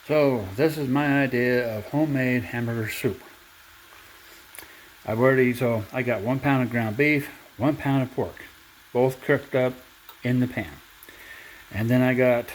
So this is my idea of homemade hamburger soup. So I got 1 pound of ground beef, 1 pound of pork, both cooked up in the pan. And then I got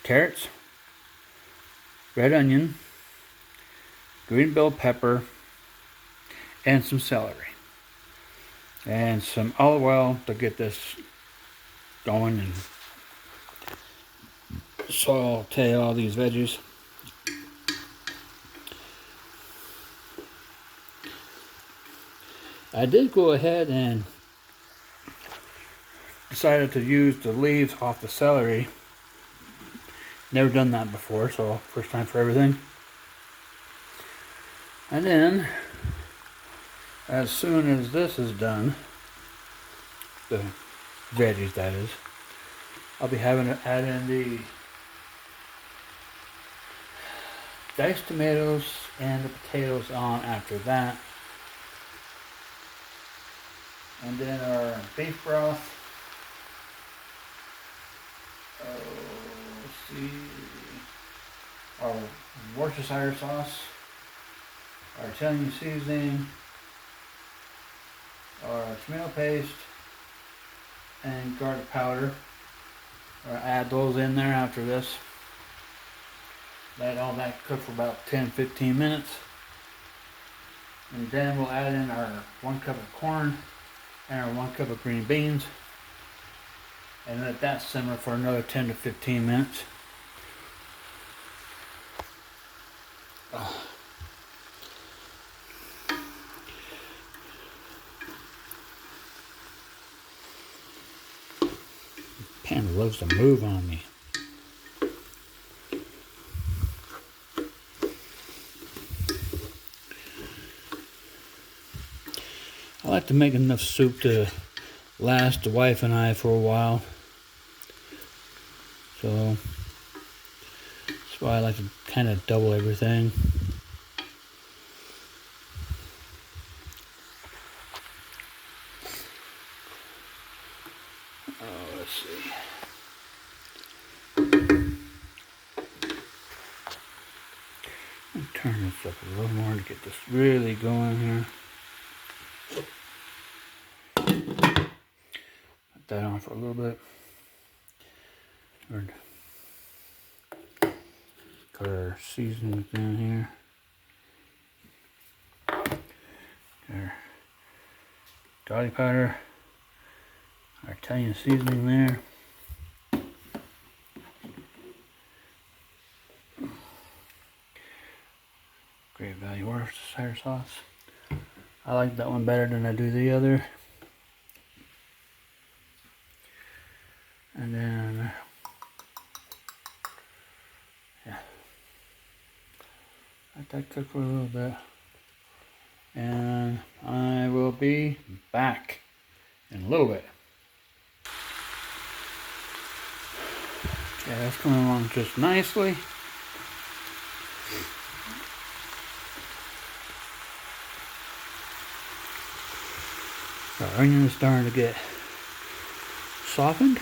carrots, red onion, green bell pepper, and some celery. And some olive oil to get this going and saute all these veggies. I did go ahead and decided to use the leaves off the celery. Never done that before, so first time for everything. And then, as soon as this is done, the veggies that is, I'll be having to add in the diced tomatoes and the potatoes on after that. And then our beef broth. Let's see. Our Worcestershire sauce. Our Italian seasoning. Our tomato paste. And garlic powder. I'll add those in there after this. Let all that cook for about 10-15 minutes. And then we'll add in our 1 cup of corn and our 1 cup of green beans. And let that simmer for another 10 to 15 minutes. Pan loves to move on me. I like to make enough soup to last the wife and I for a while. So that's why I like to kind of double everything. Oh, let's see. I'll turn this up a little more to get this really going here. Put that on for a little bit. Got our seasoning down here. Our garlic powder. Our Italian seasoning there. Great Value Worcestershire sauce. I like that one better than I do the other. And then, yeah, let that cook for a little bit. And I will be back in a little bit. Yeah, that's coming along just nicely. Our onion is starting to get softened.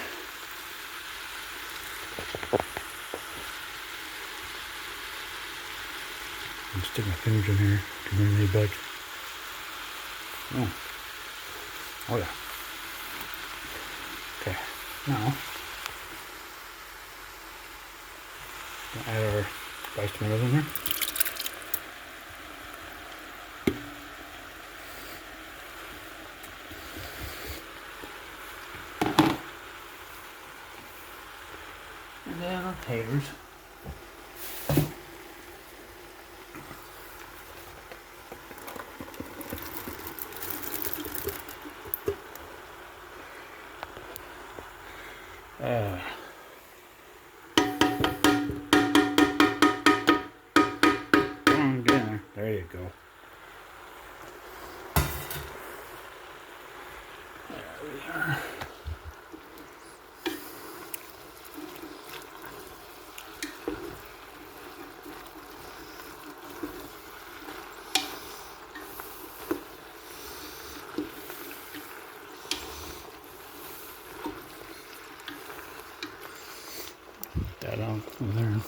I'm stick my fingers in here to bring any bugs. Oh yeah. Okay, now we'll add our diced tomatoes in here. And then our taters. There you go. There we are. that on over there.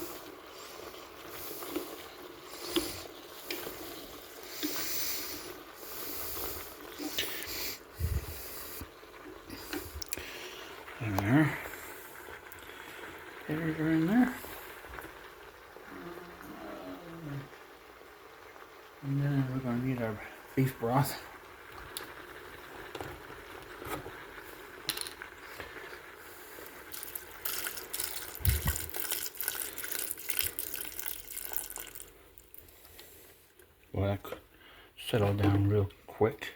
There. Potatoes are in there. And then we're going to need our beef broth. Well, that could settle down real quick.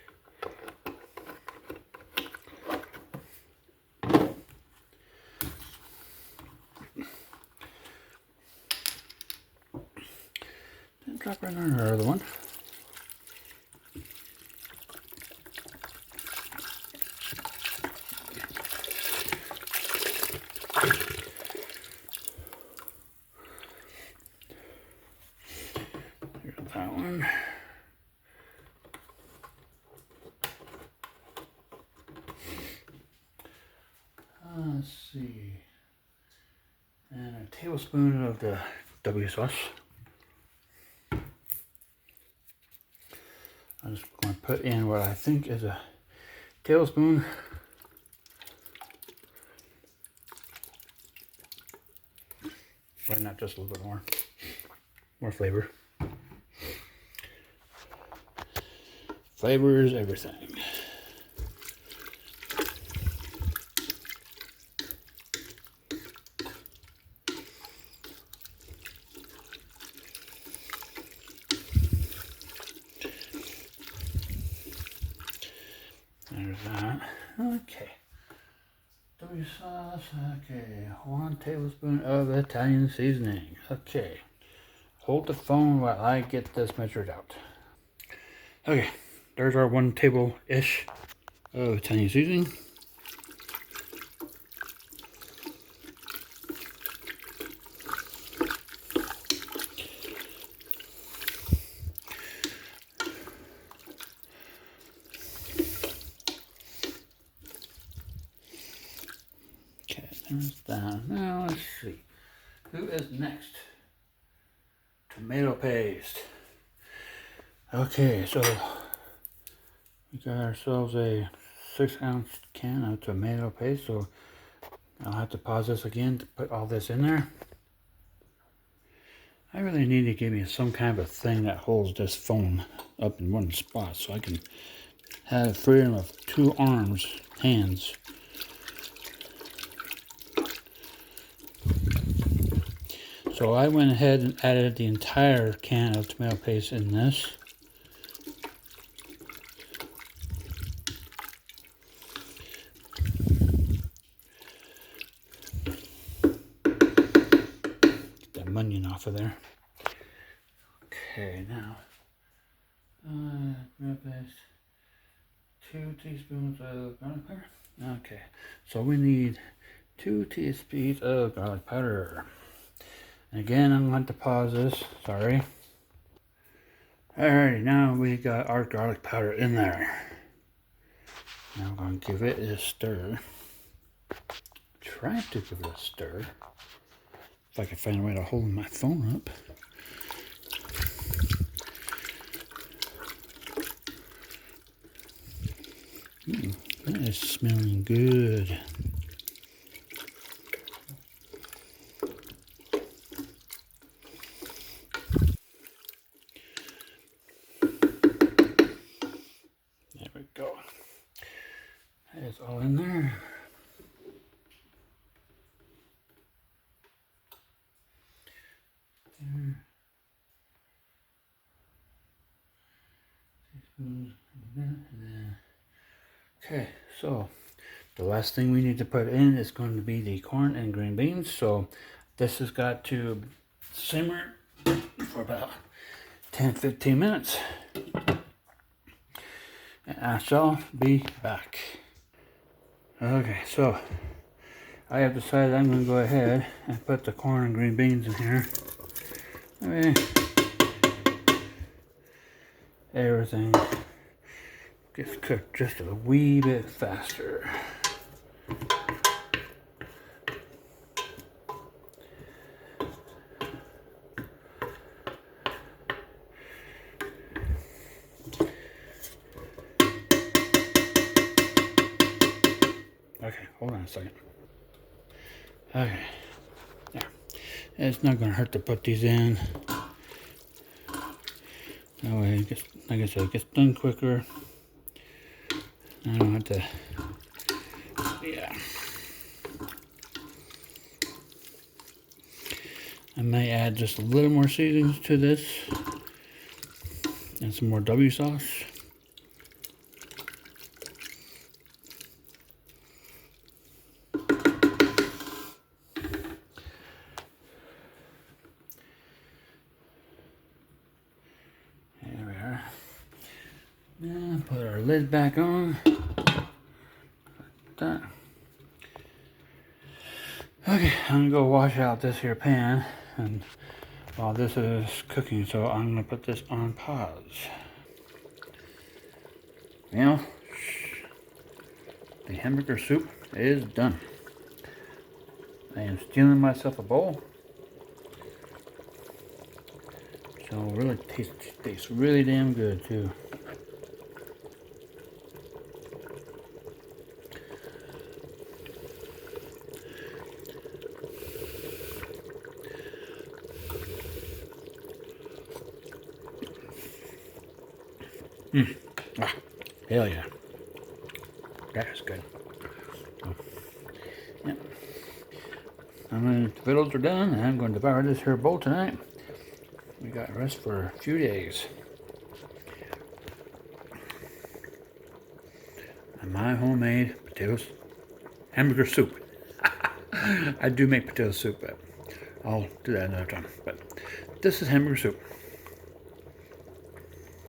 Then drop in our other one. Here's that one. Let's see. And a tablespoon of the W sauce. I'm just going to put in what I think is a tablespoon. Why not just a little bit more? More flavor. Flavor is everything. There's that. Okay. W sauce. Okay. 1 tablespoon of Italian seasoning. Okay. Hold the phone while I get this measured out. Okay. There's our 1 table-ish of Italian seasoning. Okay, there's that. Now let's see. Who is next? Tomato paste. Okay, so we got ourselves a 6-ounce can of tomato paste, so I'll have to pause this again to put all this in there. I really need to give me some kind of a thing that holds this foam up in one spot so I can have freedom of 2 hands. So I went ahead and added the entire can of tomato paste in this. Get that onion off of there. Okay, now tomato paste. 2 teaspoons of garlic powder. Okay, so we need 2 teaspoons of garlic powder. And again, I'm going to pause this. Sorry. Alrighty, now we got our garlic powder in there. Now I'm going to give it a stir. Try to give it a stir. If I can find a way to hold my phone up. That is smelling good. There we go. That is all in there. Okay, so the last thing we need to put in is going to be the corn and green beans. So this has got to simmer for about 10-15 minutes. And I shall be back. Okay, so I have decided I'm going to go ahead and put the corn and green beans in here. Everything gets cooked just a wee bit faster. hold on a second. Okay, there. It's not gonna hurt to put these in. That way it gets, like I said, it gets done quicker. I don't have to, yeah. I may add just a little more seasonings to this and some more W sauce. There we are. Now put our lid back on. Like that. Okay, I'm gonna go wash out this here pan, and while this is cooking, so I'm gonna put this on pause. Now, the hamburger soup is done. I am stealing myself a bowl. So really tastes really damn good too. Ah, hell yeah. That is good. So, yeah. The vittles are done, and I'm going to devour this here bowl tonight. We got rest for a few days. And my homemade hamburger soup. I do make potato soup, but I'll do that another time. But this is hamburger soup.